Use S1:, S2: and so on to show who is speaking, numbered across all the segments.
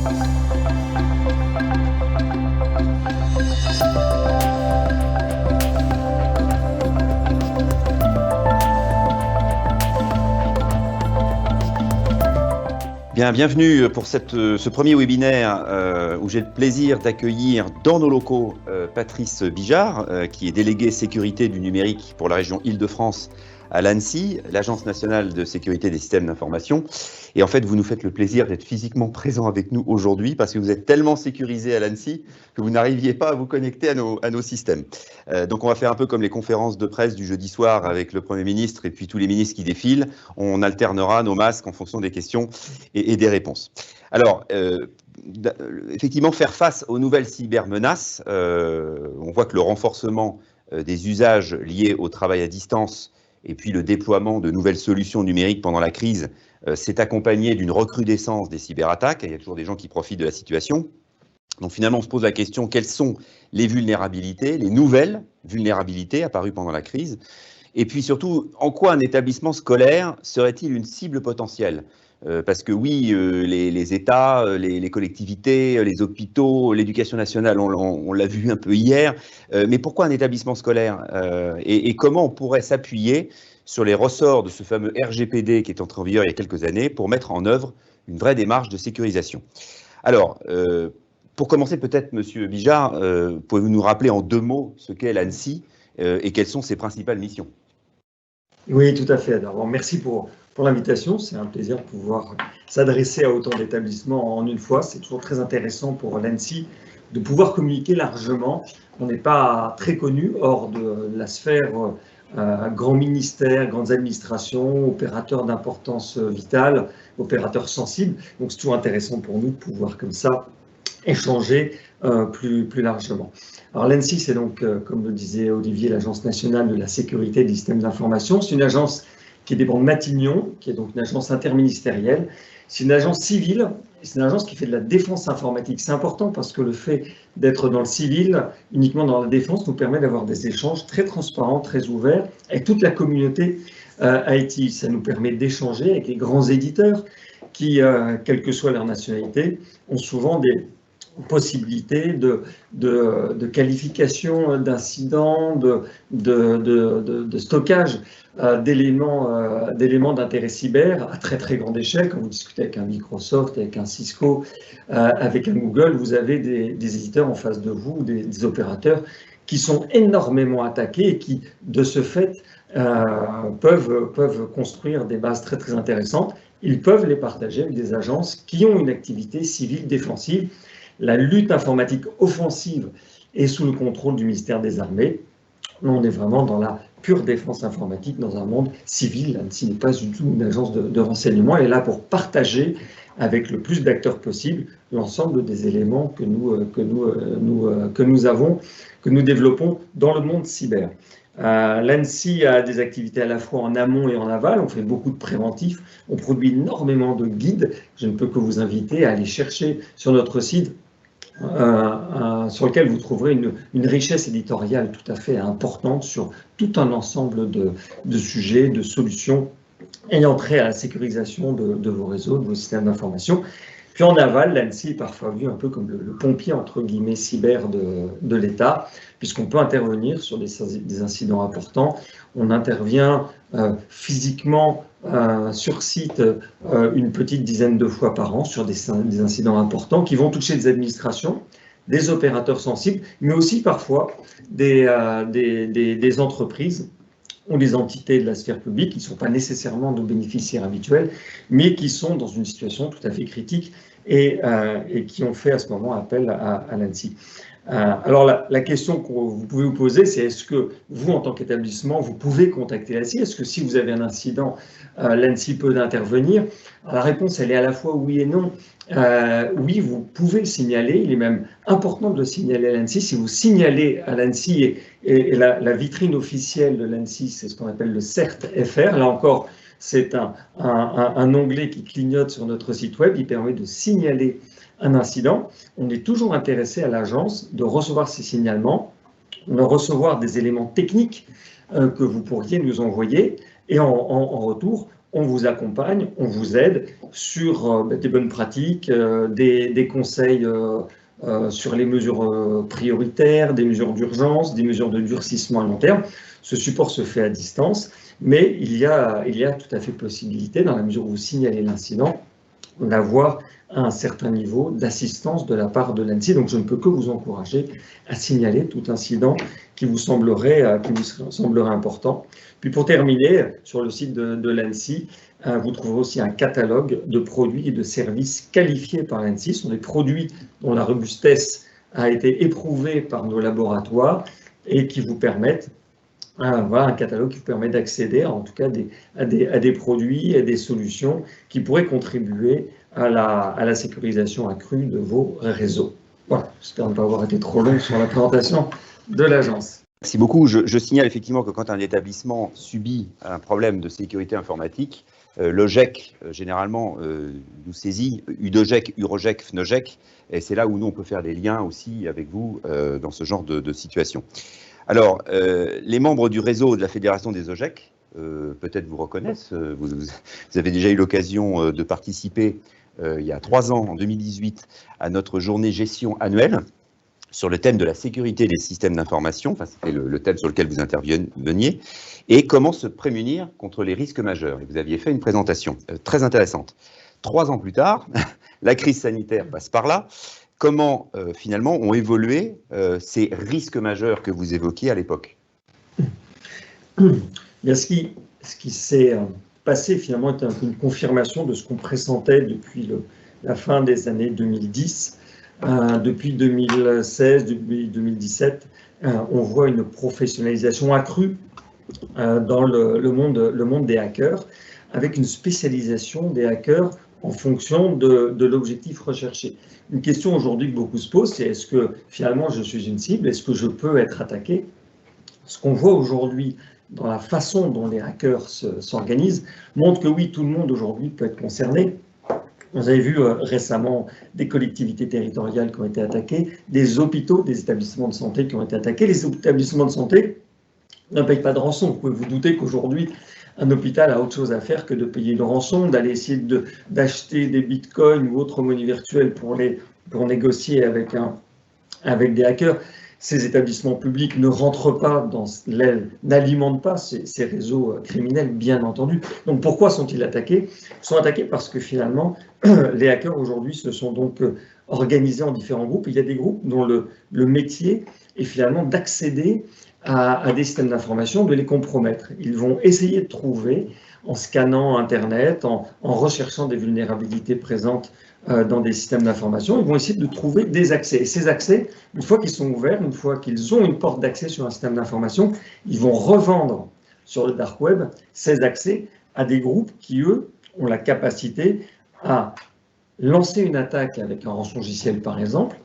S1: Bien, bienvenue pour ce premier webinaire où j'ai le plaisir d'accueillir dans nos locaux Patrice Bijard, qui est délégué sécurité du numérique pour la région Île-de-France à l'ANSSI, l'Agence nationale de sécurité des systèmes d'information. Et en fait, vous nous faites le plaisir d'être physiquement présent avec nous aujourd'hui parce que vous êtes tellement sécurisé à l'ANSSI que vous n'arriviez pas à vous connecter à nos systèmes. Donc on va faire un peu comme les conférences de presse du jeudi soir avec le Premier ministre et puis tous les ministres qui défilent. On alternera nos masques en fonction des questions et des réponses. Alors, effectivement, faire face aux nouvelles cybermenaces, on voit que le renforcement des usages liés au travail à distance et puis le déploiement de nouvelles solutions numériques pendant la crise s'est accompagné d'une recrudescence des cyberattaques. Il y a toujours des gens qui profitent de la situation. Donc finalement, on se pose la question, quelles sont les vulnérabilités, les nouvelles vulnérabilités apparues pendant la crise? Et puis surtout, en quoi un établissement scolaire serait-il une cible potentielle? Parce que oui, les États, les collectivités, les hôpitaux, l'éducation nationale, on l'a vu un peu hier, mais pourquoi un établissement scolaire et comment on pourrait s'appuyer sur les ressorts de ce fameux RGPD qui est entré en vigueur il y a quelques années pour mettre en œuvre une vraie démarche de sécurisation? Alors, pour commencer peut-être, Monsieur Bijard, pouvez-vous nous rappeler en 2 mots ce qu'est l'ANSSI et quelles sont ses principales missions?
S2: Oui, tout à fait. D'abord, merci pour l'invitation. C'est un plaisir de pouvoir s'adresser à autant d'établissements en une fois. C'est toujours très intéressant pour l'ANSSI de pouvoir communiquer largement. On n'est pas très connu hors de la sphère grands ministères, grandes administrations, opérateurs d'importance vitale, opérateurs sensibles. Donc, c'est toujours intéressant pour nous de pouvoir comme ça échanger plus largement. Alors l'ANSSI, c'est donc, comme le disait Olivier, l'Agence nationale de la sécurité des systèmes d'information. C'est une agence qui dépend de Matignon, qui est donc une agence interministérielle. C'est une agence civile, c'est une agence qui fait de la défense informatique. C'est important parce que le fait d'être dans le civil, uniquement dans la défense, nous permet d'avoir des échanges très transparents, très ouverts avec toute la communauté IT. Ça nous permet d'échanger avec les grands éditeurs qui, quelle que soit leur nationalité, ont souvent des possibilités de qualification d'incidents, de stockage d'éléments d'intérêt cyber à très grande échelle. Quand vous discutez avec un Microsoft, avec un Cisco, avec un Google, vous avez des éditeurs en face de vous, des opérateurs qui sont énormément attaqués et qui, de ce fait, peuvent construire des bases très intéressantes. Ils peuvent les partager avec des agences qui ont une activité civile défensive. La lutte informatique offensive est sous le contrôle du ministère des Armées. On est vraiment dans la pure défense informatique dans un monde civil. L'ANSSI n'est pas du tout une agence de renseignement. Elle est là pour partager avec le plus d'acteurs possible l'ensemble des éléments que nous développons dans le monde cyber. L'ANSSI a des activités à la fois en amont et en aval. On fait beaucoup de préventifs. On produit énormément de guides. Je ne peux que vous inviter à aller chercher sur notre site sur lequel vous trouverez une richesse éditoriale tout à fait importante sur tout un ensemble de sujets, de solutions ayant trait à la sécurisation de vos réseaux, de vos systèmes d'information. Puis en aval, l'ANSSI est parfois vu un peu comme le pompier, entre guillemets, cyber de l'État, puisqu'on peut intervenir sur des incidents importants. On intervient physiquement sur site une petite dizaine de fois par an sur des incidents importants qui vont toucher des administrations, des opérateurs sensibles, mais aussi parfois des entreprises ou des entités de la sphère publique qui ne sont pas nécessairement nos bénéficiaires habituels, mais qui sont dans une situation tout à fait critique et qui ont fait à ce moment appel à l'ANSSI. Alors la question que vous pouvez vous poser, c'est est-ce que vous, en tant qu'établissement, vous pouvez contacter l'ANSSI? Est-ce que si vous avez un incident, l'ANSSI peut intervenir? La réponse, elle est à la fois oui et non. Oui, vous pouvez le signaler. Il est même important de le signaler à l'ANSSI. Si vous signalez à l'ANSSI, et la vitrine officielle de l'ANSSI, c'est ce qu'on appelle le CERT-FR. Là encore, c'est un onglet qui clignote sur notre site web. Il permet de signaler un incident. On est toujours intéressé à l'agence de recevoir ces signalements, de recevoir des éléments techniques que vous pourriez nous envoyer. Et en retour, on vous accompagne, on vous aide sur des bonnes pratiques, des conseils sur les mesures prioritaires, des mesures d'urgence, des mesures de durcissement à long terme. Ce support se fait à distance, mais il y a tout à fait possibilité, dans la mesure où vous signalez l'incident, d'avoir un certain niveau d'assistance de la part de l'ANSSI. Donc je ne peux que vous encourager à signaler tout incident qui vous semblerait important. Puis pour terminer, sur le site de l'ANSSI, vous trouverez aussi un catalogue de produits et de services qualifiés par l'ANSSI. Ce sont des produits dont la robustesse a été éprouvée par nos laboratoires et qui vous permettent, voilà, un catalogue qui vous permet d'accéder en tout cas à des produits et des solutions qui pourraient contribuer à la sécurisation accrue de vos réseaux. Voilà, j'espère ne pas avoir été trop long sur la présentation de l'agence.
S1: Merci beaucoup. Je signale effectivement que quand un établissement subit un problème de sécurité informatique, l'OGEC, généralement, nous saisit, UDOGEC, UROGEC, FNOGEC, et c'est là où nous, on peut faire des liens aussi avec vous dans ce genre de situation. Alors, les membres du réseau de la Fédération des OGEC, peut-être vous reconnaissent, vous avez déjà eu l'occasion de participer il y a 3 ans, en 2018, à notre journée gestion annuelle sur le thème de la sécurité des systèmes d'information, enfin, c'était le thème sur lequel vous interveniez, et comment se prémunir contre les risques majeurs. Et vous aviez fait une présentation très intéressante. 3 ans plus tard, la crise sanitaire passe par là. Comment, finalement, ont évolué ces risques majeurs que vous évoquiez à l'époque?
S2: Ce qui s'est passé, finalement, est une confirmation de ce qu'on pressentait depuis la fin des années 2010. Depuis 2016, depuis 2017, on voit une professionnalisation accrue dans le monde des hackers, avec une spécialisation des hackers en fonction de l'objectif recherché. Une question aujourd'hui que beaucoup se posent, c'est est-ce que finalement je suis une cible? Est-ce que je peux être attaqué? Ce qu'on voit aujourd'hui dans la façon dont les hackers s'organisent montre que oui, tout le monde aujourd'hui peut être concerné. Vous avez vu récemment des collectivités territoriales qui ont été attaquées, des hôpitaux, des établissements de santé qui ont été attaqués. Les établissements de santé ne payent pas de rançon. Vous pouvez vous douter qu'aujourd'hui, un hôpital a autre chose à faire que de payer une rançon, d'aller essayer d'acheter des bitcoins ou autres monnaies virtuelles pour négocier avec des hackers. Ces établissements publics ne rentrent pas n'alimentent pas ces réseaux criminels, bien entendu. Donc pourquoi sont-ils attaqués? Ils sont attaqués parce que finalement, les hackers aujourd'hui se sont donc organisés en différents groupes. Il y a des groupes dont le métier est finalement d'accéder à des systèmes d'information, de les compromettre. Ils vont essayer de trouver, en scannant Internet, en recherchant des vulnérabilités présentes dans des systèmes d'information, ils vont essayer de trouver des accès. Et ces accès, une fois qu'ils sont ouverts, une fois qu'ils ont une porte d'accès sur un système d'information, ils vont revendre sur le dark web ces accès à des groupes qui, eux, ont la capacité à lancer une attaque avec un rançongiciel, par exemple,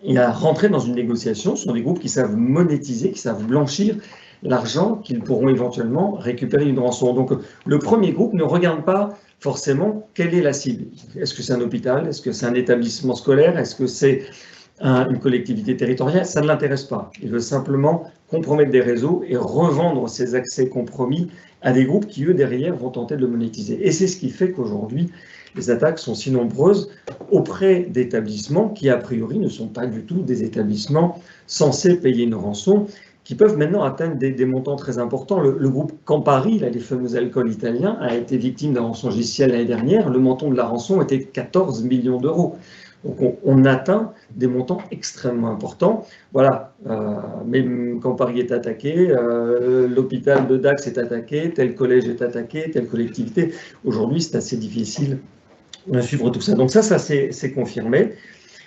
S2: et à rentrer dans une négociation. Ce sont des groupes qui savent monétiser, qui savent blanchir l'argent qu'ils pourront éventuellement récupérer une rançon. Donc le premier groupe ne regarde pas forcément quelle est la cible. Est-ce que c'est un hôpital? Est-ce que c'est un établissement scolaire? Est-ce que c'est une collectivité territoriale? Ça ne l'intéresse pas. Il veut simplement compromettre des réseaux et revendre ces accès compromis à des groupes qui, eux, derrière, vont tenter de le monétiser. Et c'est ce qui fait qu'aujourd'hui, les attaques sont si nombreuses auprès d'établissements qui, a priori, ne sont pas du tout des établissements censés payer une rançon, qui peuvent maintenant atteindre des montants très importants. Le groupe Campari, là, les fameux alcools italiens, a été victime d'un rançongiciel l'année dernière. Le montant de la rançon était 14 millions d'euros. Donc on atteint des montants extrêmement importants. Voilà, mais Campari est attaqué, l'hôpital de Dax est attaqué, tel collège est attaqué, telle collectivité. Aujourd'hui, c'est assez difficile de suivre tout ça. Donc ça c'est confirmé.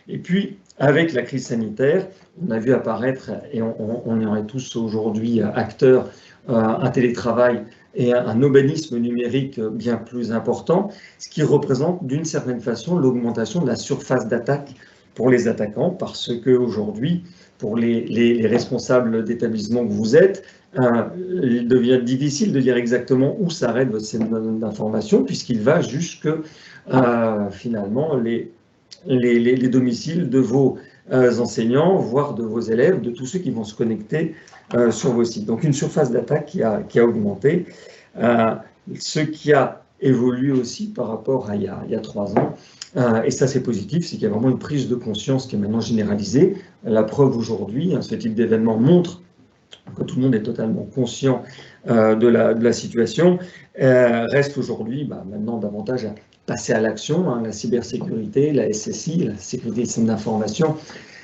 S2: Et puis, avec la crise sanitaire, on a vu apparaître, et on en est tous aujourd'hui acteurs, un télétravail et un urbanisme numérique bien plus important, ce qui représente d'une certaine façon l'augmentation de la surface d'attaque pour les attaquants, parce qu'aujourd'hui, pour les responsables d'établissement que vous êtes, il devient difficile de dire exactement où s'arrête votre système d'information, puisqu'il va jusque finalement les domiciles de vos enseignants, voire de vos élèves, de tous ceux qui vont se connecter sur vos sites. Donc une surface d'attaque qui a augmenté, ce qui a évolué aussi par rapport à il y a 3 ans. Et ça, c'est positif, c'est qu'il y a vraiment une prise de conscience qui est maintenant généralisée. La preuve aujourd'hui, ce type d'événement montre que tout le monde est totalement conscient de la situation. Reste aujourd'hui maintenant davantage à passer à l'action. La cybersécurité, la SSI, la sécurité des systèmes d'information,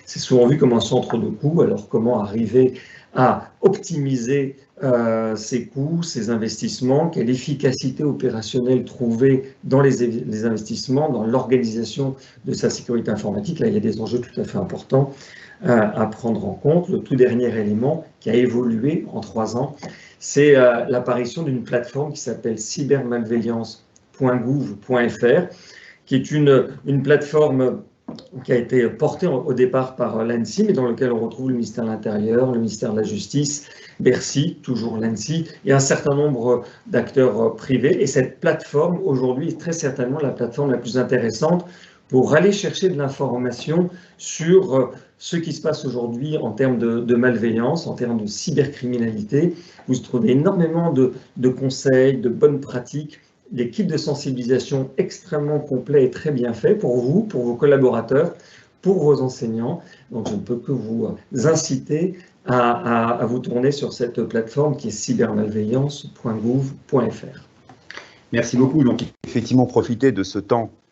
S2: c'est souvent vu comme un centre de coûts. Alors comment arriver à optimiser ses coûts, ses investissements, quelle efficacité opérationnelle trouver dans les investissements, dans l'organisation de sa sécurité informatique. Là, il y a des enjeux tout à fait importants à prendre en compte. Le tout dernier élément qui a évolué en 3 ans, c'est l'apparition d'une plateforme qui s'appelle cybermalveillance.gouv.fr, qui est une plateforme qui a été portée au départ par l'ANSSI, mais dans lequel on retrouve le ministère de l'Intérieur, le ministère de la Justice, Bercy, toujours l'ANSSI, et un certain nombre d'acteurs privés. Et cette plateforme, aujourd'hui, est très certainement la plateforme la plus intéressante pour aller chercher de l'information sur ce qui se passe aujourd'hui en termes de malveillance, en termes de cybercriminalité. Vous trouvez énormément de conseils, de bonnes pratiques, des kits de sensibilisation extrêmement complets et très bien faits pour vous, pour vos collaborateurs, pour vos enseignants. Donc je ne peux que vous inciter à vous tourner sur cette plateforme qui est cybermalveillance.gouv.fr.
S1: Merci beaucoup. Donc effectivement, profiter de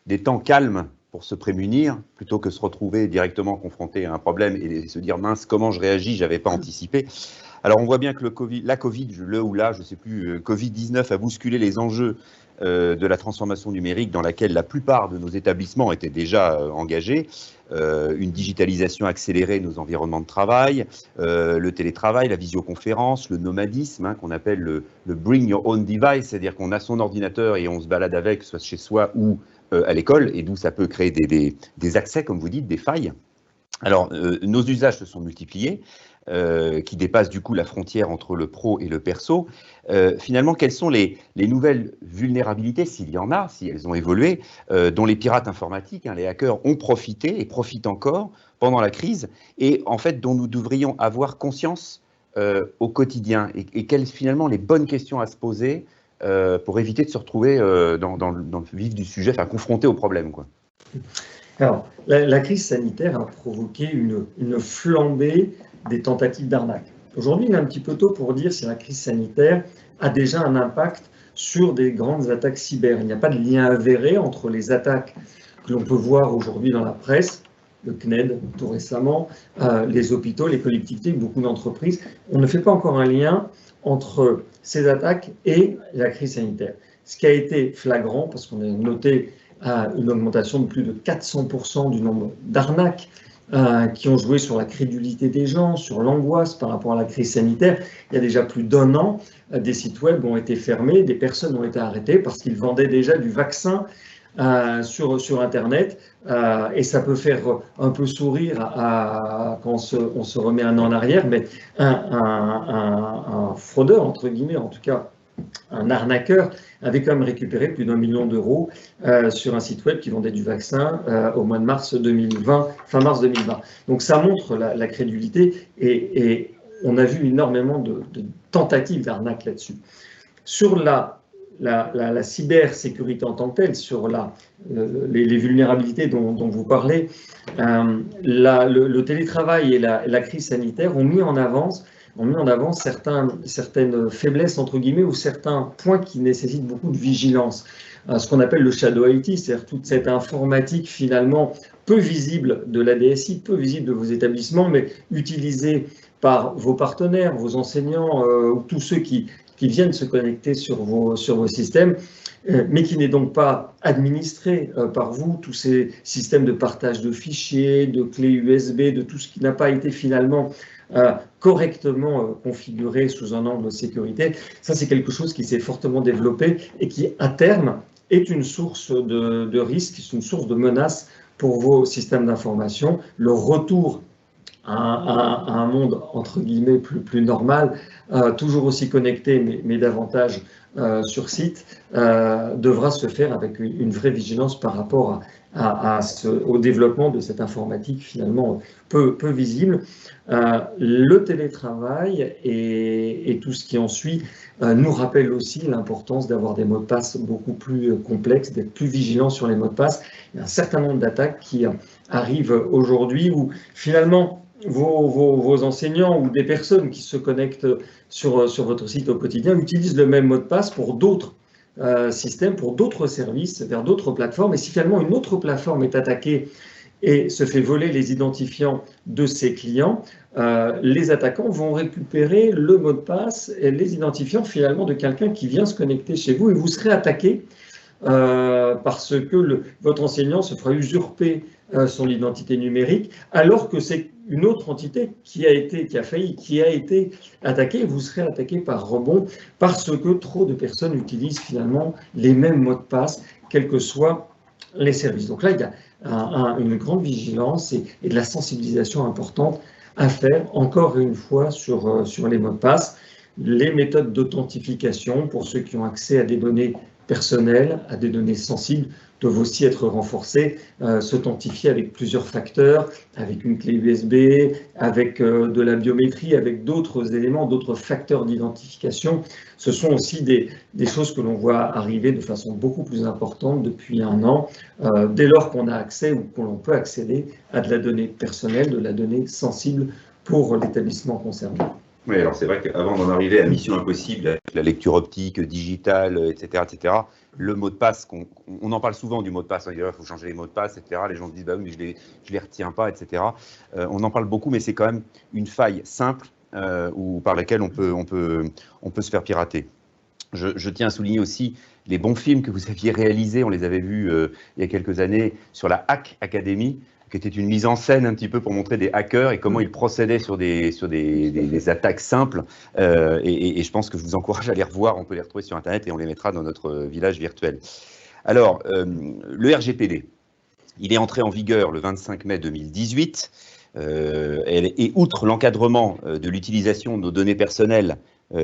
S1: des temps calmes pour se prémunir, plutôt que se retrouver directement confronté à un problème et se dire mince, comment je réagis, j'avais pas anticipé. Alors on voit bien que la Covid, je ne sais plus, Covid-19 a bousculé les enjeux de la transformation numérique dans laquelle la plupart de nos établissements étaient déjà engagés. Une digitalisation accélérée de nos environnements de travail, le télétravail, la visioconférence, le nomadisme, qu'on appelle le bring your own device, c'est-à-dire qu'on a son ordinateur et on se balade avec, soit chez soi ou à l'école, et d'où ça peut créer des accès, comme vous dites, des failles. Alors, nos usages se sont multipliés, qui dépassent du coup la frontière entre le pro et le perso. Finalement, quelles sont les nouvelles vulnérabilités, s'il y en a, si elles ont évolué, dont les pirates informatiques, les hackers, ont profité et profitent encore pendant la crise, et en fait dont nous devrions avoir conscience au quotidien, et quelles finalement les bonnes questions à se poser pour éviter de se retrouver dans le vif du sujet, enfin confronté au problème, quoi.
S2: Alors, la crise sanitaire a provoqué une flambée des tentatives d'arnaque. Aujourd'hui, il est un petit peu tôt pour dire si la crise sanitaire a déjà un impact sur des grandes attaques cyber. Il n'y a pas de lien avéré entre les attaques que l'on peut voir aujourd'hui dans la presse, le CNED tout récemment, les hôpitaux, les collectivités, beaucoup d'entreprises. On ne fait pas encore un lien entre ces attaques et la crise sanitaire. Ce qui a été flagrant, parce qu'on a noté une augmentation de plus de 400% du nombre d'arnaques qui ont joué sur la crédulité des gens, sur l'angoisse par rapport à la crise sanitaire. Il y a déjà plus d'1 an, des sites web ont été fermés, des personnes ont été arrêtées parce qu'ils vendaient déjà du vaccin sur Internet, et ça peut faire un peu sourire quand on se remet un an en arrière, mais un fraudeur, entre guillemets, en tout cas un arnaqueur, avait quand même récupéré plus d'1 million d'euros sur un site web qui vendait du vaccin au mois de mars 2020, fin mars 2020. Donc ça montre la crédulité, et on a vu énormément de tentatives d'arnaque là-dessus. Sur la cybersécurité en tant que telle, sur les vulnérabilités dont vous parlez, le télétravail et la crise sanitaire ont mis en avant certaines faiblesses, entre guillemets, ou certains points qui nécessitent beaucoup de vigilance. Ce qu'on appelle le shadow IT, c'est-à-dire toute cette informatique finalement peu visible de la DSI, peu visible de vos établissements, mais utilisée par vos partenaires, vos enseignants, ou tous ceux qui viennent se connecter sur vos systèmes, mais qui n'est donc pas administré par vous, tous ces systèmes de partage de fichiers, de clés USB, de tout ce qui n'a pas été finalement correctement configuré sous un angle de sécurité. Ça, c'est quelque chose qui s'est fortement développé et qui, à terme, est une source de risque, une source de menace pour vos systèmes d'information. Le retour à un monde, entre guillemets, plus normal toujours aussi connecté, mais davantage sur site, devra se faire avec une vraie vigilance par rapport au développement de cette informatique finalement peu visible. Le télétravail et tout ce qui en suit nous rappelle aussi l'importance d'avoir des mots de passe beaucoup plus complexes, d'être plus vigilant sur les mots de passe. Il y a un certain nombre d'attaques qui arrivent aujourd'hui où finalement vos enseignants ou des personnes qui se connectent sur votre site au quotidien utilisent le même mot de passe pour d'autres systèmes, pour d'autres services, vers d'autres plateformes. Et si finalement une autre plateforme est attaquée et se fait voler les identifiants de ses clients, les attaquants vont récupérer le mot de passe et les identifiants finalement de quelqu'un qui vient se connecter chez vous et vous serez attaqué parce que votre enseignant se fera usurper son identité numérique, alors que c'est une autre entité qui a été attaquée. Vous serez attaqué par rebond parce que trop de personnes utilisent finalement les mêmes mots de passe, quels que soient les services. Donc là, il y a une grande vigilance et de la sensibilisation importante à faire, encore une fois, sur les mots de passe. Les méthodes d'authentification, pour ceux qui ont accès à des données personnelles, à des données sensibles, doivent aussi être renforcées, s'authentifier avec plusieurs facteurs, avec une clé USB, avec de la biométrie, avec d'autres éléments, d'autres facteurs d'identification. Ce sont aussi des choses que l'on voit arriver de façon beaucoup plus importante depuis un an, dès lors qu'on a accès ou qu'on peut accéder à de la donnée personnelle, de la donnée sensible pour l'établissement concerné.
S1: Oui, alors c'est vrai qu'avant d'en arriver à Mission Impossible, avec la lecture optique, digitale, etc., le mot de passe, on en parle souvent du mot de passe, il faut changer les mots de passe, etc. Les gens se disent, bah oui, mais je les retiens pas, etc. On en parle beaucoup, mais c'est quand même une faille simple par laquelle on peut se faire pirater. Je tiens à souligner aussi les bons films que vous aviez réalisés, on les avait vus il y a quelques années sur la Hack Academy, qui était une mise en scène un petit peu pour montrer des hackers et comment ils procédaient sur des attaques simples. Et je pense que je vous encourage à les revoir, on peut les retrouver sur Internet et on les mettra dans notre village virtuel. Alors, le RGPD, il est entré en vigueur le 25 mai 2018. Et outre l'encadrement de l'utilisation de nos données personnelles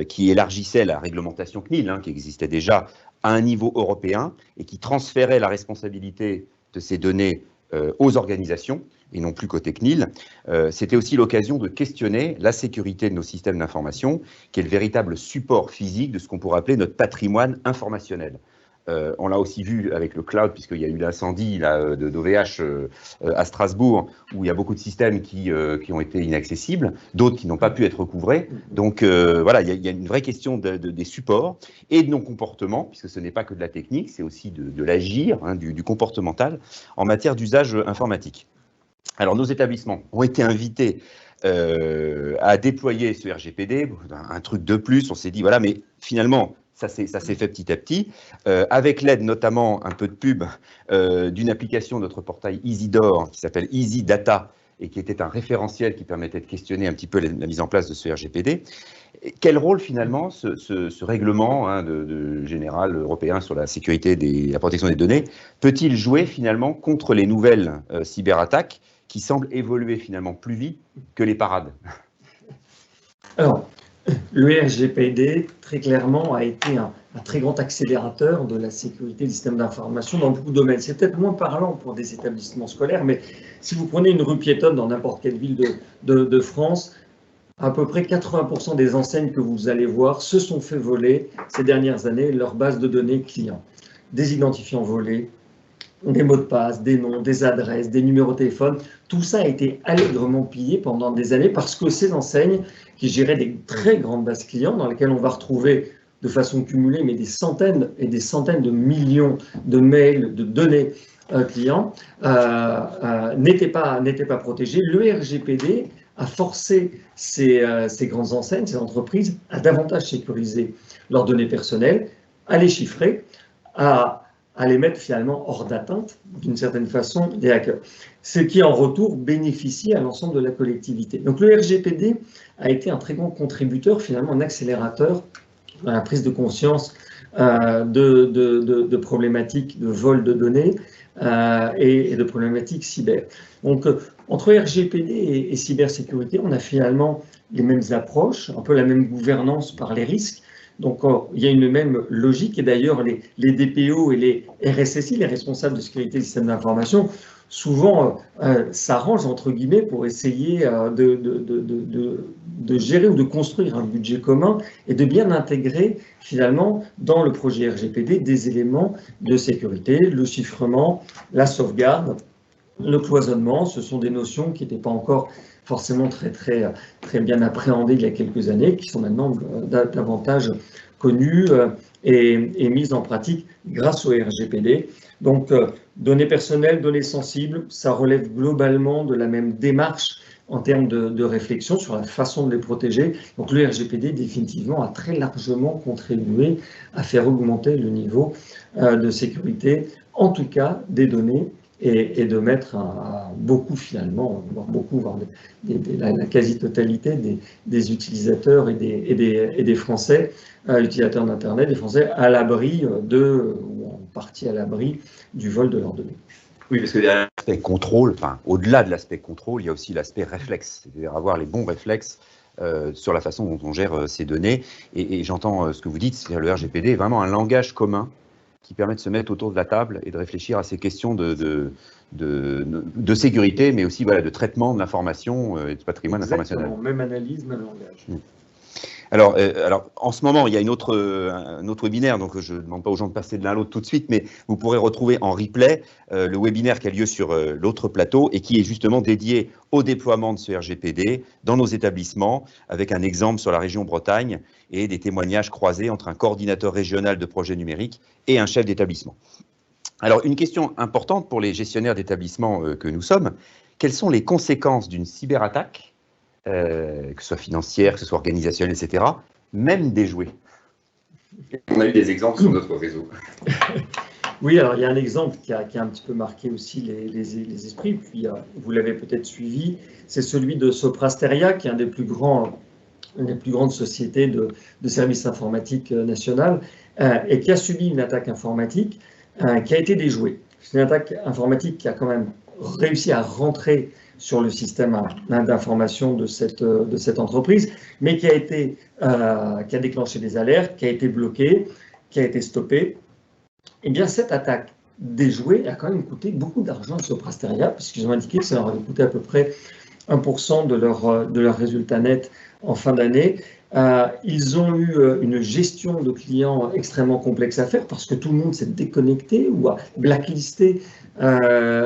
S1: qui élargissait la réglementation CNIL, qui existait déjà à un niveau européen et qui transférait la responsabilité de ces données aux organisations et non plus côté CNIL, c'était aussi l'occasion de questionner la sécurité de nos systèmes d'information, qui est le véritable support physique de ce qu'on pourrait appeler notre patrimoine informationnel. On l'a aussi vu avec le cloud, puisqu'il y a eu l'incendie d'OVH à Strasbourg, où il y a beaucoup de systèmes qui ont été inaccessibles, d'autres qui n'ont pas pu être recouvrés. Donc voilà, il y a une vraie question des supports et de nos comportements, puisque ce n'est pas que de la technique, c'est aussi de l'agir, du comportemental, en matière d'usage informatique. Alors nos établissements ont été invités à déployer ce RGPD, un truc de plus, on s'est dit, voilà, mais finalement, ça s'est fait petit à petit, avec l'aide notamment, un peu de pub, d'une application de notre portail EasyDor qui s'appelle Easy Data et qui était un référentiel qui permettait de questionner un petit peu la mise en place de ce RGPD. Quel rôle finalement ce règlement général européen sur la sécurité la protection des données peut-il jouer finalement contre les nouvelles cyberattaques qui semblent évoluer finalement plus vite que les parades?
S2: Alors, le RGPD, très clairement, a été un très grand accélérateur de la sécurité des systèmes d'information dans beaucoup de domaines. C'est peut-être moins parlant pour des établissements scolaires, mais si vous prenez une rue piétonne dans n'importe quelle ville de France, à peu près 80% des enseignes que vous allez voir se sont fait voler ces dernières années leur base de données clients. Des identifiants volés, des mots de passe, des noms, des adresses, des numéros de téléphone. Tout ça a été allègrement pillé pendant des années parce que ces enseignes qui géraient des très grandes bases clients dans lesquelles on va retrouver de façon cumulée mais des centaines et des centaines de millions de mails, de données clients, n'étaient pas protégées. Le RGPD a forcé ces grandes enseignes, ces entreprises, à davantage sécuriser leurs données personnelles, à les chiffrer, à les mettre finalement hors d'atteinte, d'une certaine façon, des hackers. Ce qui, en retour, bénéficie à l'ensemble de la collectivité. Donc le RGPD a été un très grand contributeur, finalement un accélérateur dans la prise de conscience de problématiques de vol de données, et de problématiques cyber. Donc, entre RGPD et cybersécurité, on a finalement les mêmes approches, un peu la même gouvernance par les risques. Donc, il y a une même logique. Et d'ailleurs, les DPO et les RSSI, les responsables de sécurité des systèmes d'information, souvent s'arrangent, entre guillemets, pour essayer de gérer ou de construire un budget commun et de bien intégrer, finalement, dans le projet RGPD, des éléments de sécurité, le chiffrement, la sauvegarde, le cloisonnement. Ce sont des notions qui n'étaient pas encore forcément très bien appréhendées il y a quelques années, qui sont maintenant davantage connues et mises en pratique grâce au RGPD. Donc, données personnelles, données sensibles, ça relève globalement de la même démarche en termes de réflexion sur la façon de les protéger. Donc, le RGPD, définitivement, a très largement contribué à faire augmenter le niveau de sécurité, en tout cas des données, et de mettre beaucoup, finalement, voire la quasi-totalité des utilisateurs et des Français, utilisateurs d'Internet, des Français, à l'abri ou en partie à l'abri du vol de leurs données.
S1: Oui, parce que l'aspect contrôle, au-delà de l'aspect contrôle, il y a aussi l'aspect réflexe, c'est-à-dire avoir les bons réflexes sur la façon dont on gère ces données. Et j'entends ce que vous dites, c'est-à-dire le RGPD est vraiment un langage commun qui permet de se mettre autour de la table et de réfléchir à ces questions de sécurité, mais aussi de traitement de l'information et du patrimoine informationnel.
S2: Même analyse, même langage.
S1: Alors, en ce moment, il y a un autre webinaire, donc je ne demande pas aux gens de passer de l'un à l'autre tout de suite, mais vous pourrez retrouver en replay le webinaire qui a lieu sur l'autre plateau et qui est justement dédié au déploiement de ce RGPD dans nos établissements, avec un exemple sur la région Bretagne et des témoignages croisés entre un coordinateur régional de projets numériques et un chef d'établissement. Alors, une question importante pour les gestionnaires d'établissements que nous sommes, quelles sont les conséquences d'une cyberattaque, que ce soit financière, que ce soit organisationnelle, etc., même déjouée? On a eu des exemples sur notre réseau.
S2: Oui, alors il y a un exemple qui a un petit peu marqué aussi les esprits, puis vous l'avez peut-être suivi, c'est celui de Soprasteria, qui est une des plus grandes sociétés de services informatiques nationales, et qui a subi une attaque informatique qui a été déjouée. C'est une attaque informatique qui a quand même réussi à rentrer sur le système d'information de cette entreprise, mais qui a déclenché des alertes, qui a été bloquée, qui a été stoppée. Eh bien, cette attaque déjouée a quand même coûté beaucoup d'argent à Soprasteria, puisqu'ils ont indiqué que ça leur avait coûté à peu près 1% de leur résultat net en fin d'année. Ils ont eu une gestion de clients extrêmement complexe à faire parce que tout le monde s'est déconnecté ou a blacklisté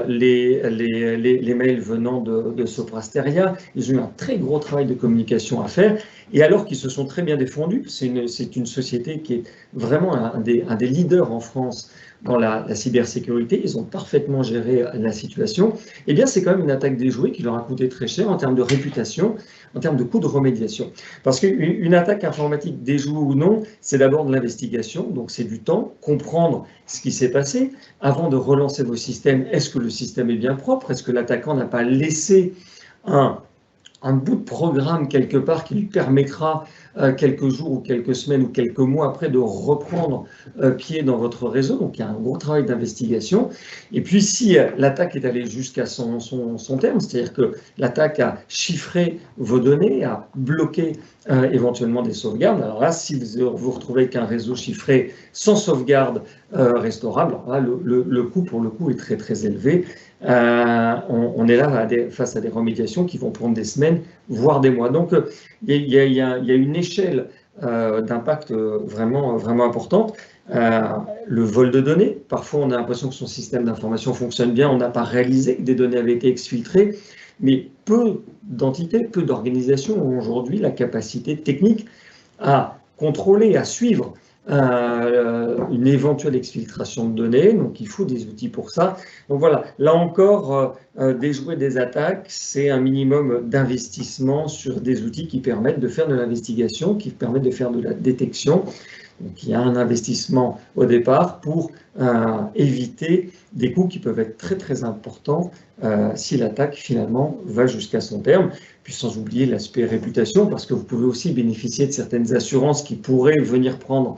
S2: les mails venant de Soprasteria. Ils ont eu un très gros travail de communication à faire. Et alors qu'ils se sont très bien défendus, c'est une société qui est vraiment un des leaders en France dans la cybersécurité, ils ont parfaitement géré la situation. Eh bien, c'est quand même une attaque déjouée qui leur a coûté très cher en termes de réputation, en termes de coûts de remédiation. Parce qu'une attaque informatique déjouée ou non, c'est d'abord de l'investigation, donc c'est du temps, comprendre ce qui s'est passé avant de relancer vos systèmes. Est-ce que le système est bien propre? Est-ce que l'attaquant n'a pas laissé un bout de programme quelque part qui lui permettra quelques jours ou quelques semaines ou quelques mois après de reprendre pied dans votre réseau? Donc il y a un gros travail d'investigation. Et puis si l'attaque est allée jusqu'à son terme, c'est-à-dire que l'attaque a chiffré vos données, a bloqué éventuellement des sauvegardes, alors là, si vous retrouvez avec un réseau chiffré sans sauvegarde restaurable, alors là, le coût pour le coup est très très élevé. On est là face à des remédiations qui vont prendre des semaines, voire des mois. Donc, il y a une échelle d'impact vraiment importante. Le vol de données, parfois on a l'impression que son système d'information fonctionne bien, on n'a pas réalisé que des données avaient été exfiltrées, mais peu d'entités, peu d'organisations ont aujourd'hui la capacité technique à contrôler, à suivre une éventuelle exfiltration de données, donc il faut des outils pour ça. Donc voilà, là encore, déjouer des attaques, c'est un minimum d'investissement sur des outils qui permettent de faire de l'investigation, qui permettent de faire de la détection. Donc il y a un investissement au départ pour éviter des coûts qui peuvent être très très importants si l'attaque finalement va jusqu'à son terme. Puis sans oublier l'aspect réputation, parce que vous pouvez aussi bénéficier de certaines assurances qui pourraient venir prendre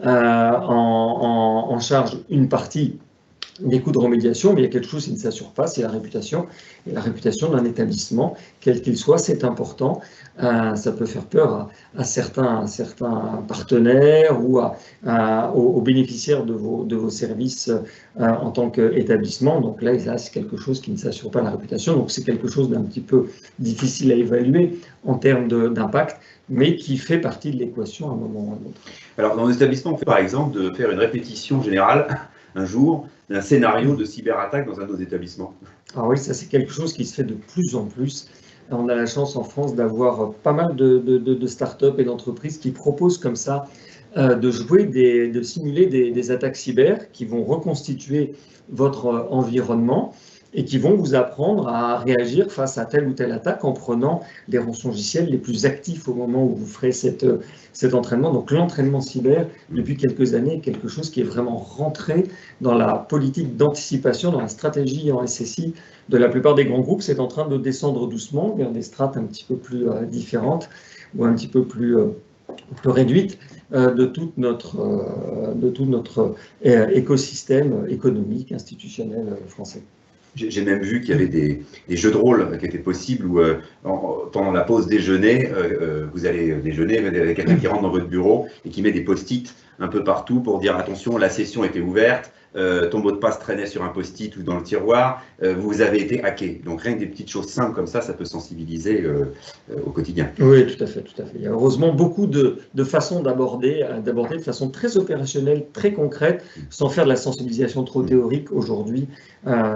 S2: en charge une partie des coûts de remédiation, mais il y a quelque chose qui ne s'assure pas, c'est la réputation. Et la réputation d'un établissement, quel qu'il soit, c'est important. Ça peut faire peur à certains partenaires ou aux bénéficiaires de vos services en tant qu'établissement. Donc là, c'est quelque chose qui ne s'assure pas la réputation. Donc c'est quelque chose d'un petit peu difficile à évaluer en termes d'impact, mais qui fait partie de l'équation à un moment ou à un autre.
S1: Alors, dans nos établissements, on fait par exemple de faire une répétition générale un jour d'un scénario de cyberattaque dans un de nos établissements.
S2: Ah oui, ça c'est quelque chose qui se fait de plus en plus. On a la chance en France d'avoir pas mal de startups et d'entreprises qui proposent comme ça de simuler des attaques cyber qui vont reconstituer votre environnement et qui vont vous apprendre à réagir face à telle ou telle attaque en prenant les rançongiciels les plus actifs au moment où vous ferez cet entraînement. Donc l'entraînement cyber, depuis quelques années, est quelque chose qui est vraiment rentré dans la politique d'anticipation, dans la stratégie en SSI de la plupart des grands groupes. C'est en train de descendre doucement vers des strates un petit peu plus différentes ou un petit peu plus réduites de tout notre écosystème économique, institutionnel français.
S1: J'ai même vu qu'il y avait des jeux de rôle qui étaient possibles où pendant la pause déjeuner, vous allez déjeuner avec quelqu'un qui rentre dans votre bureau et qui met des post-it un peu partout pour dire attention, la session était ouverte, ton mot de passe traînait sur un post-it ou dans le tiroir, vous avez été hacké. Donc rien que des petites choses simples comme ça peut sensibiliser au quotidien.
S2: Oui, tout à fait, tout à fait. Il y a heureusement beaucoup de façons d'aborder de façon très opérationnelle, très concrète, sans faire de la sensibilisation trop théorique aujourd'hui,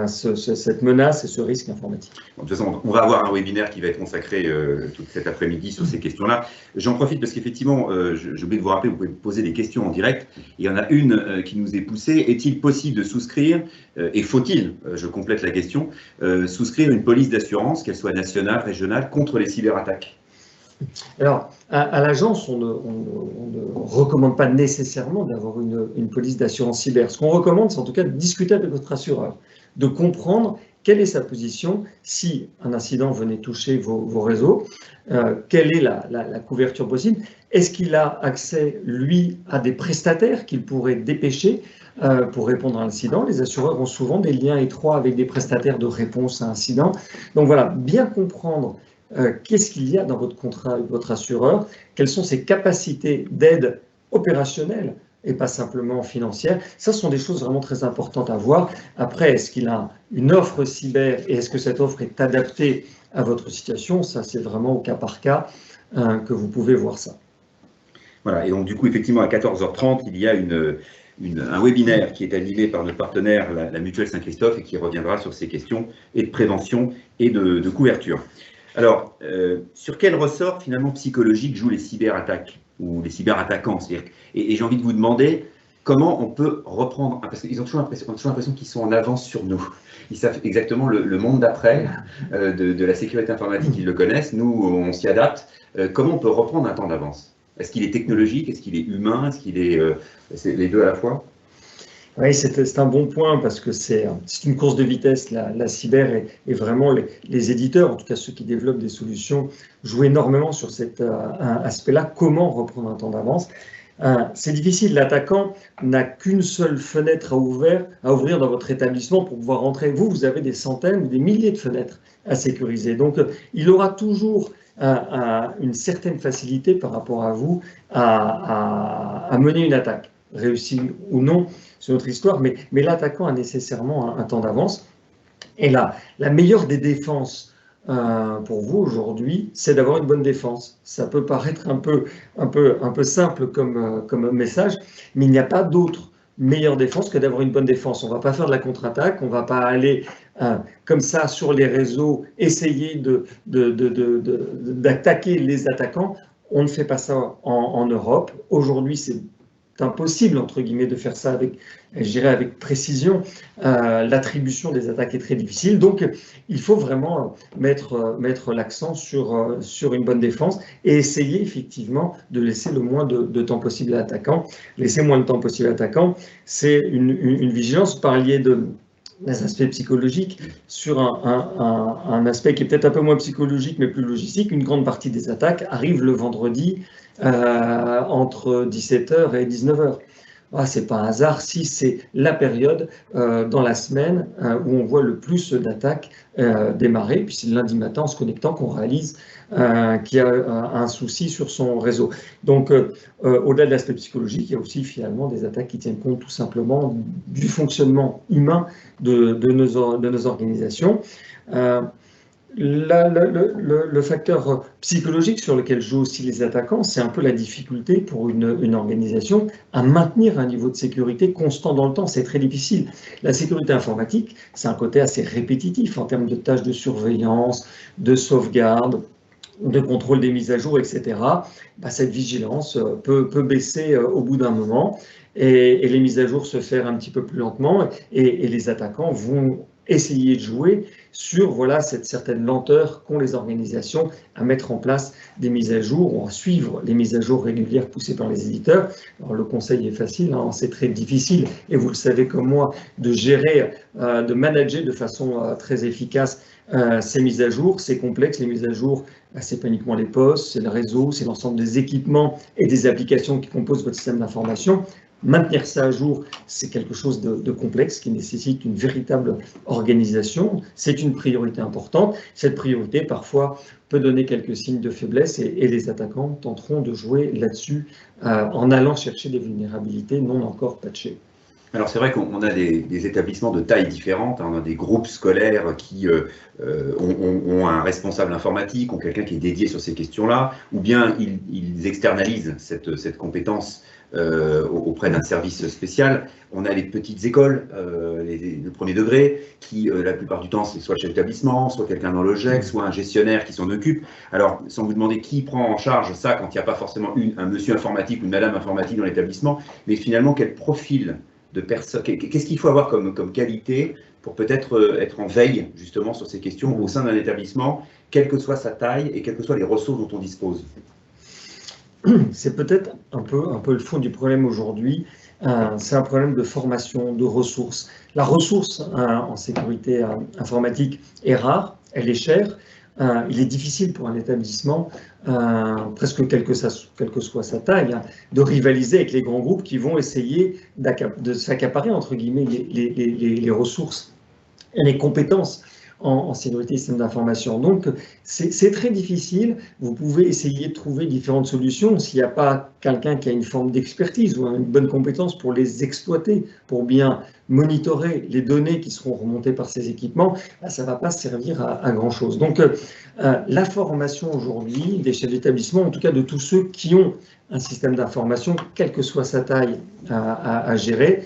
S2: cette menace et ce risque informatique.
S1: Bon, de toute façon, on va avoir un webinaire qui va être consacré tout cet après-midi sur ces questions-là. J'en profite parce qu'effectivement, j'ai oublié de vous rappeler, vous pouvez poser des questions en direct. Il y en a une qui nous est poussée. Est-il possible de souscrire, et faut-il, je complète la question, souscrire une police d'assurance, qu'elle soit nationale, régionale, contre les cyberattaques?
S2: Alors, à l'agence, on ne recommande pas nécessairement d'avoir une police d'assurance cyber. Ce qu'on recommande, c'est en tout cas de discuter avec votre assureur, de comprendre quelle est sa position si un incident venait toucher vos réseaux, quelle est la couverture possible. Est-ce qu'il a accès, lui, à des prestataires qu'il pourrait dépêcher pour répondre à l'incident? Les assureurs ont souvent des liens étroits avec des prestataires de réponse à incident. Donc voilà, bien comprendre qu'est-ce qu'il y a dans votre contrat avec votre assureur, quelles sont ses capacités d'aide opérationnelle et pas simplement financière. Ça, ce sont des choses vraiment très importantes à voir. Après, est-ce qu'il a une offre cyber et est-ce que cette offre est adaptée à votre situation? Ça, c'est vraiment au cas par cas que vous pouvez voir ça.
S1: Voilà, et donc du coup, effectivement, à 14h30, il y a un webinaire qui est animé par notre partenaire, la Mutuelle Saint-Christophe, et qui reviendra sur ces questions et de prévention et de couverture. Alors, sur quel ressort finalement psychologique jouent les cyberattaques ou les cyberattaquants? Et j'ai envie de vous demander comment on peut reprendre, parce qu'ils ont toujours l'impression qu'ils sont en avance sur nous. Ils savent exactement le monde d'après de la sécurité informatique, ils le connaissent. Nous, on s'y adapte. Comment on peut reprendre un temps d'avance? Est-ce qu'il est technologique? Est-ce qu'il est humain? Est-ce qu'il est les deux à la fois?
S2: Oui, c'est un bon point parce que c'est une course de vitesse. La cyber et vraiment les éditeurs, en tout cas ceux qui développent des solutions, jouent énormément sur cet aspect-là. Comment reprendre un temps d'avance? C'est difficile. L'attaquant n'a qu'une seule fenêtre à ouvrir dans votre établissement pour pouvoir rentrer. Vous avez des centaines ou des milliers de fenêtres à sécuriser. Donc, il aura toujours une certaine facilité par rapport à vous à mener une attaque. Réussi ou non, c'est notre histoire, mais l'attaquant a nécessairement un temps d'avance. Et là, la meilleure des défenses pour vous aujourd'hui, c'est d'avoir une bonne défense. Ça peut paraître un peu simple comme message, mais il n'y a pas d'autre meilleure défense que d'avoir une bonne défense. On ne va pas faire de la contre-attaque, on ne va pas aller comme ça sur les réseaux, essayer d'attaquer les attaquants. On ne fait pas ça en Europe. Aujourd'hui, c'est impossible, entre guillemets, de faire ça avec précision. L'attribution des attaques est très difficile. Donc, il faut vraiment mettre l'accent sur une bonne défense et essayer effectivement de laisser le moins de temps possible à l'attaquant. Laisser moins de temps possible à l'attaquant, c'est une vigilance. Vous parliez des aspects psychologiques, sur un aspect qui est peut-être un peu moins psychologique mais plus logistique. Une grande partie des attaques arrivent le vendredi entre 17h et 19h. c'est pas un hasard si c'est la période dans la semaine où on voit le plus d'attaques démarrer, puis c'est le lundi matin en se connectant qu'on réalise qu'il y a un souci sur son réseau. Donc, au-delà de l'aspect psychologique, il y a aussi finalement des attaques qui tiennent compte tout simplement du fonctionnement humain de nos organisations. Le facteur psychologique sur lequel jouent aussi les attaquants, c'est un peu la difficulté pour une organisation à maintenir un niveau de sécurité constant dans le temps. C'est très difficile. La sécurité informatique, c'est un côté assez répétitif en termes de tâches de surveillance, de sauvegarde, de contrôle des mises à jour, etc. Cette vigilance peut baisser au bout d'un moment et les mises à jour se faire un petit peu plus lentement et les attaquants vont essayer de jouer sur cette certaine lenteur qu'ont les organisations à mettre en place des mises à jour ou à suivre les mises à jour régulières poussées par les éditeurs. Alors le conseil est facile, c'est très difficile et vous le savez comme moi de gérer, de manager de façon très efficace ces mises à jour. C'est complexe, les mises à jour, c'est pas uniquement les postes, c'est le réseau, c'est l'ensemble des équipements et des applications qui composent votre système d'information. Maintenir ça à jour, c'est quelque chose de complexe qui nécessite une véritable organisation. C'est une priorité importante. Cette priorité, parfois, peut donner quelques signes de faiblesse et les attaquants tenteront de jouer là-dessus en allant chercher des vulnérabilités non encore patchées.
S1: Alors c'est vrai qu'on a des établissements de taille différentes, on a des groupes scolaires qui ont un responsable informatique, ont quelqu'un qui est dédié sur ces questions-là, ou bien ils externalisent cette compétence auprès d'un service spécial. On a les petites écoles, le premier degré, qui la plupart du temps c'est soit le chef d'établissement, soit quelqu'un dans le GEC, soit un gestionnaire qui s'en occupe. Alors sans vous demander qui prend en charge ça quand il n'y a pas forcément un monsieur informatique ou une madame informatique dans l'établissement, mais finalement quel profil de personnes, qu'est-ce qu'il faut avoir comme qualité pour peut-être être en veille justement sur ces questions au sein d'un établissement, quelle que soit sa taille et quelles que soient les ressources dont on dispose?
S2: C'est peut-être un peu le fond du problème aujourd'hui. C'est un problème de formation, de ressources. La ressource en sécurité informatique est rare, elle est chère. Il est difficile pour un établissement, presque quelle que soit sa taille, de rivaliser avec les grands groupes qui vont essayer de s'accaparer, entre guillemets, les ressources et les compétences en sécurité et système d'information. Donc, c'est très difficile. Vous pouvez essayer de trouver différentes solutions s'il n'y a pas quelqu'un qui a une forme d'expertise ou une bonne compétence pour les exploiter, pour bien monitorer les données qui seront remontées par ces équipements, ça ne va pas servir à grand-chose. Donc, la formation aujourd'hui des chefs d'établissement, en tout cas de tous ceux qui ont un système d'information, quelle que soit sa taille, à gérer,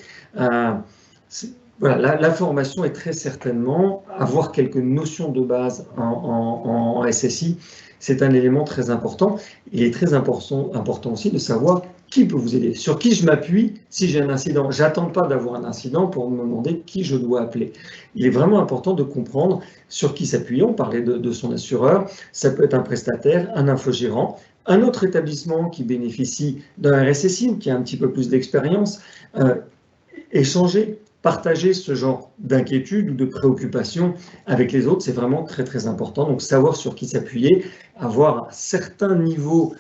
S2: la formation est très certainement avoir quelques notions de base en SSI. C'est un élément très important. Il est très important aussi de savoir qui peut vous aider, sur qui je m'appuie si j'ai un incident. J'attends pas d'avoir un incident pour me demander qui je dois appeler. Il est vraiment important de comprendre sur qui s'appuyer. On parlait de son assureur. Ça peut être un prestataire, un infogérant, un autre établissement qui bénéficie d'un RSSI, qui a un petit peu plus d'expérience. Échanger, partager ce genre d'inquiétude ou de préoccupation avec les autres, c'est vraiment très très important. Donc savoir sur qui s'appuyer, avoir un certain niveau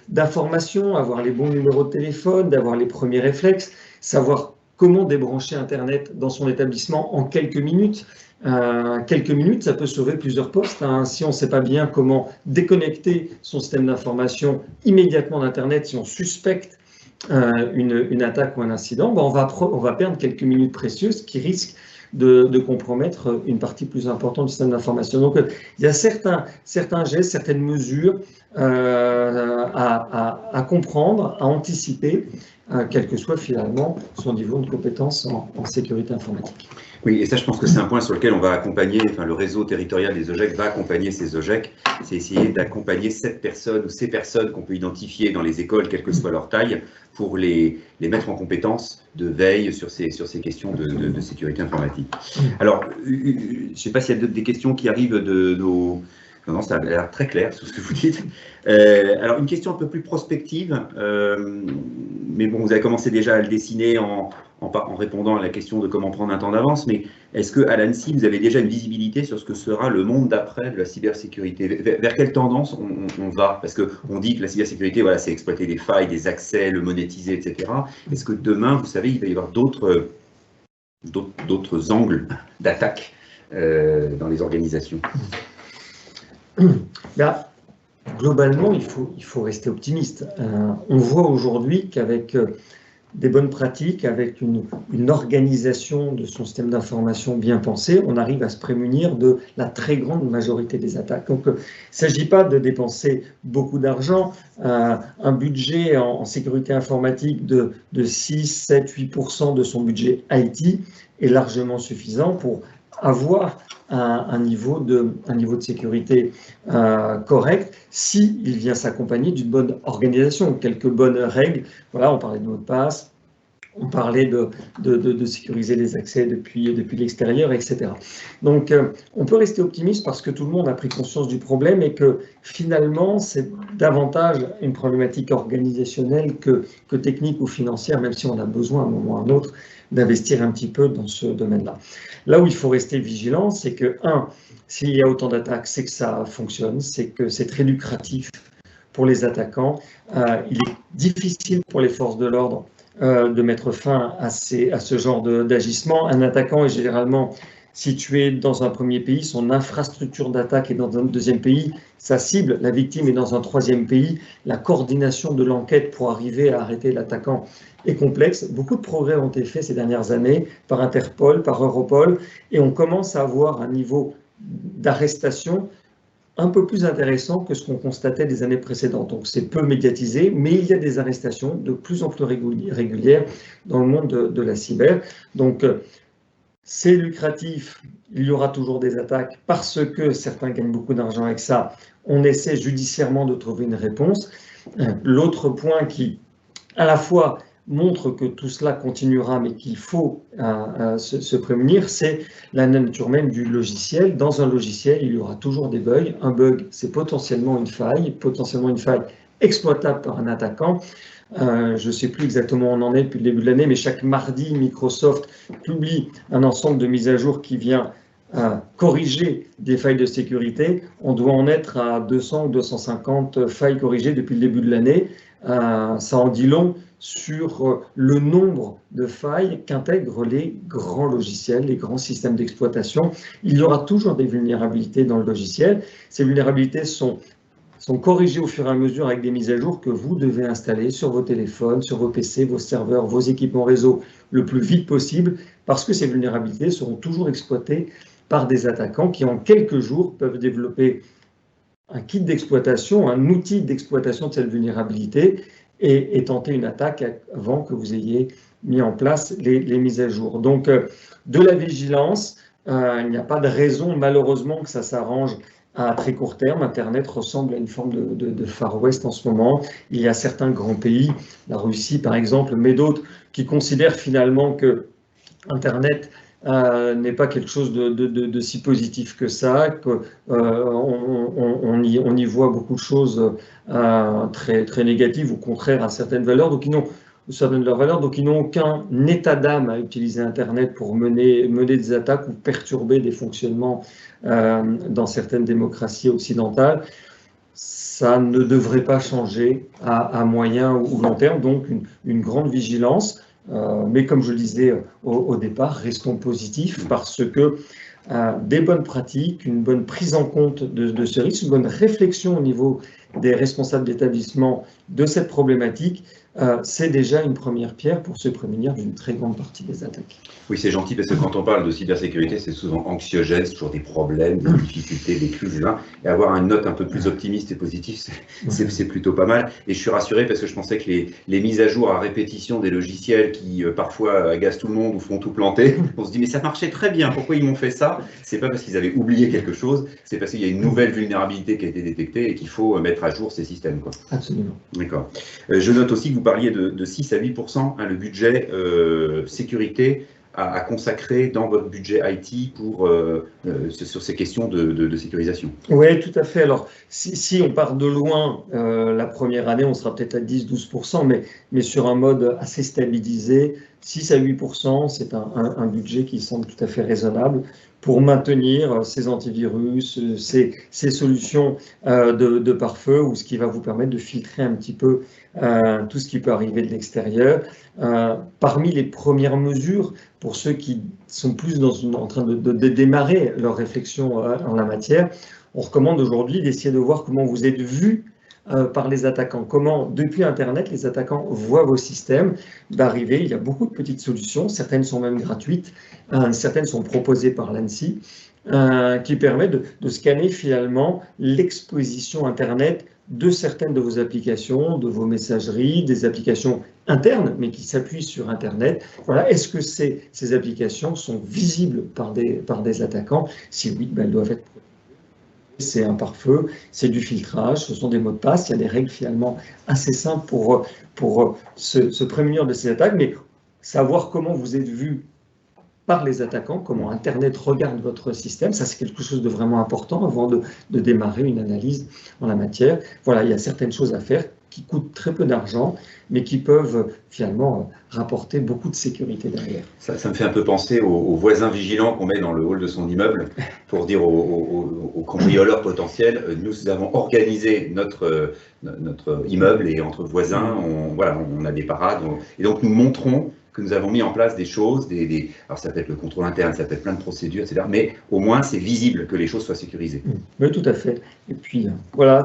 S2: d'information, avoir les bons numéros de téléphone, d'avoir les premiers réflexes, savoir comment débrancher Internet dans son établissement en quelques minutes. Quelques minutes, ça peut sauver plusieurs postes. Si on ne sait pas bien comment déconnecter son système d'information immédiatement d'Internet, si on suspecte une attaque ou un incident, on va perdre quelques minutes précieuses qui risquent de compromettre une partie plus importante du système d'information. Donc, il y a certains gestes, certaines mesures à comprendre, à anticiper, quel que soit finalement son niveau de compétence en sécurité informatique.
S1: Oui, et ça, je pense que c'est un point sur lequel on va accompagner, le réseau territorial des OGEC va accompagner ces OGEC, c'est essayer d'accompagner cette personne ou ces personnes qu'on peut identifier dans les écoles, quelle que soit leur taille, pour les mettre en compétence de veille sur ces questions de sécurité informatique. Alors, je ne sais pas s'il y a des questions qui arrivent de Non, ça a l'air très clair sur ce que vous dites. Alors, une question un peu plus prospective, mais bon, vous avez commencé déjà à le dessiner en répondant à la question de comment prendre un temps d'avance, mais est-ce qu'à l'ANSSI, vous avez déjà une visibilité sur ce que sera le monde d'après de la cybersécurité? Vers quelle tendance on va? Parce qu'on dit que la cybersécurité, voilà, c'est exploiter des failles, des accès, le monétiser, etc. Est-ce que demain, vous savez, il va y avoir d'autres angles d'attaque dans les organisations?
S2: Là, globalement, il faut rester optimiste. On voit aujourd'hui qu'avec des bonnes pratiques, avec une organisation de son système d'information bien pensé, on arrive à se prémunir de la très grande majorité des attaques. Donc, il ne s'agit pas de dépenser beaucoup d'argent. Un budget en sécurité informatique de 6, 7, 8% de son budget IT est largement suffisant pour avoir un niveau de sécurité correct s'il vient s'accompagner d'une bonne organisation, quelques bonnes règles. Voilà, on parlait de mots de passe, on parlait de sécuriser les accès depuis l'extérieur, etc. Donc, on peut rester optimiste parce que tout le monde a pris conscience du problème et que finalement, c'est davantage une problématique organisationnelle que technique ou financière, même si on a besoin à un moment ou à un autre d'investir un petit peu dans ce domaine-là. Là où il faut rester vigilant, c'est que, s'il y a autant d'attaques, c'est que ça fonctionne, c'est que c'est très lucratif pour les attaquants. Il est difficile pour les forces de l'ordre de mettre fin à ce genre d'agissement. Un attaquant est généralement situé dans un premier pays, son infrastructure d'attaque est dans un deuxième pays, sa cible, la victime, est dans un troisième pays. La coordination de l'enquête pour arriver à arrêter l'attaquant est complexe. Beaucoup de progrès ont été faits ces dernières années par Interpol, par Europol, et on commence à avoir un niveau d'arrestation un peu plus intéressant que ce qu'on constatait les années précédentes. Donc c'est peu médiatisé, mais il y a des arrestations de plus en plus régulières dans le monde de la cyber. Donc c'est lucratif, il y aura toujours des attaques parce que certains gagnent beaucoup d'argent avec ça. On essaie judiciairement de trouver une réponse. L'autre point qui, à la fois, montre que tout cela continuera, mais qu'il faut se prémunir, c'est la nature même du logiciel. Dans un logiciel, il y aura toujours des bugs. Un bug, c'est potentiellement une faille exploitable par un attaquant. Je ne sais plus exactement où on en est depuis le début de l'année, mais chaque mardi, Microsoft publie un ensemble de mises à jour qui vient corriger des failles de sécurité. On doit en être à 200 ou 250 failles corrigées depuis le début de l'année. Ça en dit long sur le nombre de failles qu'intègrent les grands logiciels, les grands systèmes d'exploitation. Il y aura toujours des vulnérabilités dans le logiciel. Ces vulnérabilités sont corrigées au fur et à mesure avec des mises à jour que vous devez installer sur vos téléphones, sur vos PC, vos serveurs, vos équipements réseau le plus vite possible, parce que ces vulnérabilités seront toujours exploitées par des attaquants qui, en quelques jours, peuvent développer un kit d'exploitation, un outil d'exploitation de cette vulnérabilité et tenter une attaque avant que vous ayez mis en place les mises à jour. Donc, de la vigilance, il n'y a pas de raison, malheureusement, que ça s'arrange à très court terme. Internet ressemble à une forme de Far West en ce moment. Il y a certains grands pays, la Russie par exemple, mais d'autres, qui considèrent finalement que Internet n'est pas quelque chose de si positif que ça, qu'on y voit beaucoup de choses très, très négatives ou contraires à certaines valeurs. Donc, certaines de leurs valeurs, donc ils n'ont aucun état d'âme à utiliser Internet pour mener des attaques ou perturber des fonctionnements dans certaines démocraties occidentales. Ça ne devrait pas changer à moyen ou long terme, donc une grande vigilance. Mais comme je le disais au départ, restons positifs parce que des bonnes pratiques, une bonne prise en compte de ce risque, une bonne réflexion au niveau des responsables d'établissement de cette problématique, c'est déjà une première pierre pour se prémunir d'une très grande partie des attaques.
S1: Oui, c'est gentil parce que quand on parle de cybersécurité, c'est souvent anxiogène, c'est toujours des problèmes, des difficultés, des crises, et avoir une note un peu plus optimiste et positive, c'est plutôt pas mal. Et je suis rassuré parce que je pensais que les mises à jour à répétition des logiciels qui parfois agacent tout le monde ou font tout planter, on se dit mais ça marchait très bien, pourquoi ils m'ont fait ça? C'est pas parce qu'ils avaient oublié quelque chose, c'est parce qu'il y a une nouvelle vulnérabilité qui a été détectée et qu'il faut mettre à jour ces systèmes, quoi.
S2: Absolument.
S1: D'accord. Je note aussi que vous parliez de 6 à 8%, le budget sécurité à consacrer dans votre budget IT sur ces questions de sécurisation?
S2: Oui, tout à fait. Alors, si on part de loin, la première année, on sera peut-être à 10-12%, mais sur un mode assez stabilisé, 6 à 8%, c'est un budget qui semble tout à fait raisonnable pour maintenir ces antivirus, ces solutions de pare-feu, ou ce qui va vous permettre de filtrer un petit peu tout ce qui peut arriver de l'extérieur. Parmi les premières mesures, pour ceux qui sont plus en train de démarrer leur réflexion en la matière, on recommande aujourd'hui d'essayer de voir comment vous êtes vu par les attaquants. Comment, depuis Internet, les attaquants voient vos systèmes d'arriver. Il y a beaucoup de petites solutions, certaines sont même gratuites, certaines sont proposées par l'ANSSI, qui permettent de scanner finalement l'exposition Internet de certaines de vos applications, de vos messageries, des applications internes, mais qui s'appuient sur Internet. Voilà. Est-ce que ces applications sont visibles par des attaquants? Si oui, elles doivent être. C'est un pare-feu, c'est du filtrage, ce sont des mots de passe, il y a des règles finalement assez simples pour se prémunir de ces attaques, mais savoir comment vous êtes vu par les attaquants, comment Internet regarde votre système, ça c'est quelque chose de vraiment important avant de démarrer une analyse en la matière. Voilà, il y a certaines choses à faire qui coûtent très peu d'argent, mais qui peuvent finalement rapporter beaucoup de sécurité derrière.
S1: Ça me fait un peu penser aux voisins vigilants qu'on met dans le hall de son immeuble pour dire aux cambrioleurs potentiels, nous avons organisé notre immeuble et entre voisins, on a des parades, et donc nous montrons que nous avons mis en place des choses, alors ça peut être le contrôle interne, ça peut être plein de procédures, etc. Mais au moins c'est visible que les choses soient sécurisées.
S2: Oui, tout à fait. Et puis voilà,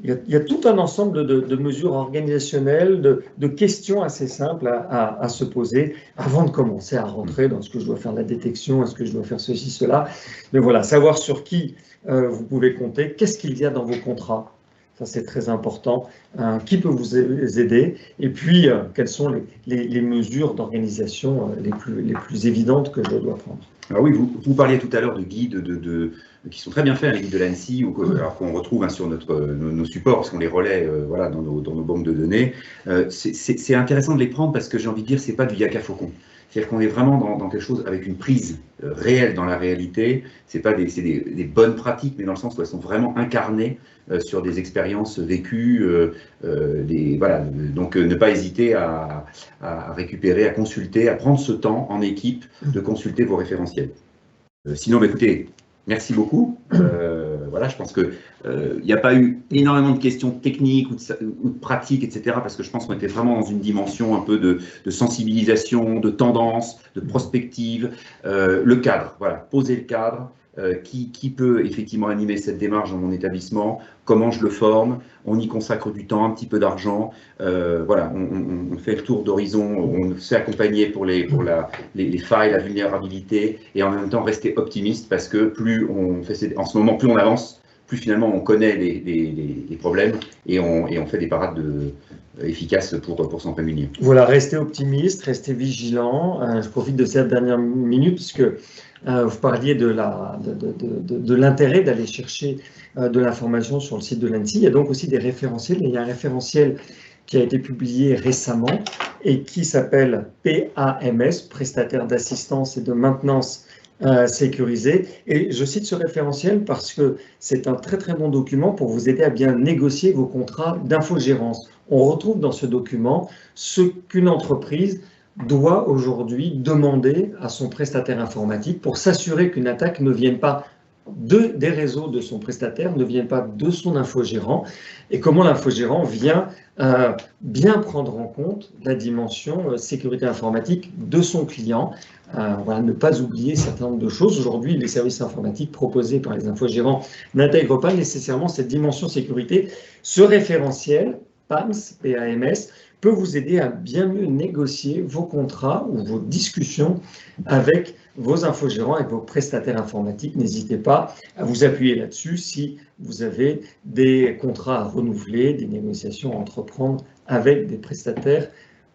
S2: il y a tout un ensemble de mesures organisationnelles, de questions assez simples à se poser avant de commencer à rentrer dans ce que je dois faire la détection, est-ce que je dois faire ceci, cela. Mais voilà, savoir sur qui vous pouvez compter, qu'est-ce qu'il y a dans vos contrats. Ça, c'est très important. Qui peut vous aider? Et puis, quelles sont les mesures d'organisation les plus évidentes que je dois prendre?
S1: Alors oui, vous parliez tout à l'heure de guides qui sont très bien faits, les guides de l'ANSSI, alors qu'on retrouve sur nos supports, parce qu'on les relaie dans nos banques de données. C'est intéressant de les prendre parce que j'ai envie de dire, c'est pas du yaka faucon. C'est-à-dire qu'on est vraiment dans quelque chose avec une prise réelle dans la réalité. C'est pas des bonnes pratiques, mais dans le sens où elles sont vraiment incarnées sur des expériences vécues. Donc ne pas hésiter à récupérer, à consulter, à prendre ce temps en équipe de consulter vos référentiels. Sinon, écoutez, merci beaucoup. Je pense qu'il n'y a pas eu énormément de questions techniques ou de pratiques, etc. Parce que je pense qu'on était vraiment dans une dimension un peu de sensibilisation, de tendance, de prospective. Le cadre, poser le cadre. Qui peut effectivement animer cette démarche dans mon établissement, comment je le forme, on y consacre du temps, un petit peu d'argent, on fait le tour d'horizon, on se fait accompagner pour les failles, la vulnérabilité, et en même temps rester optimiste parce que plus on fait, en ce moment, plus on avance, plus finalement on connaît les problèmes et on fait des parades efficaces pour s'en prémunir.
S2: Voilà, restez optimiste, restez vigilant. Je profite de cette dernière minute puisque vous parliez de l'intérêt d'aller chercher de l'information sur le site de l'ANSSI. Il y a donc aussi des référentiels. Il y a un référentiel qui a été publié récemment et qui s'appelle PAMS, Prestataire d'assistance et de maintenance sécurisée. Et je cite ce référentiel parce que c'est un très très bon document pour vous aider à bien négocier vos contrats d'infogérance. On retrouve dans ce document ce qu'une entreprise doit aujourd'hui demander à son prestataire informatique pour s'assurer qu'une attaque ne vienne pas des réseaux de son prestataire, ne vienne pas de son infogérant, et comment l'infogérant vient bien prendre en compte la dimension sécurité informatique de son client. Ne pas oublier un certain nombre de choses. Aujourd'hui, les services informatiques proposés par les infogérants n'intègrent pas nécessairement cette dimension sécurité. Ce référentiel, PAMS, PAMS, peut vous aider à bien mieux négocier vos contrats ou vos discussions avec vos infogérants, avec vos prestataires informatiques. N'hésitez pas à vous appuyer là-dessus si vous avez des contrats à renouveler, des négociations à entreprendre avec des prestataires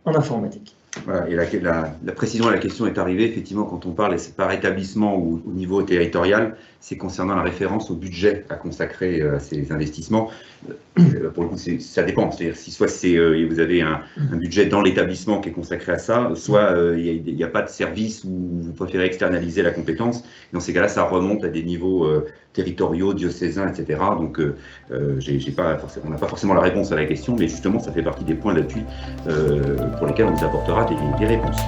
S2: en informatique.
S1: Voilà, et la précision à la question est arrivée, effectivement, quand on parle, et c'est par établissement ou au niveau territorial, c'est concernant la référence au budget à consacrer à ces investissements. Pour le coup, ça dépend. C'est-à-dire si soit vous avez un budget dans l'établissement qui est consacré à ça, soit il n'y a pas de service où vous préférez externaliser la compétence. Dans ces cas-là, ça remonte à des niveaux territoriaux, diocésains, etc. Donc, on n'a pas forcément la réponse à la question, mais justement, ça fait partie des points d'appui pour lesquels on vous apportera des réponses.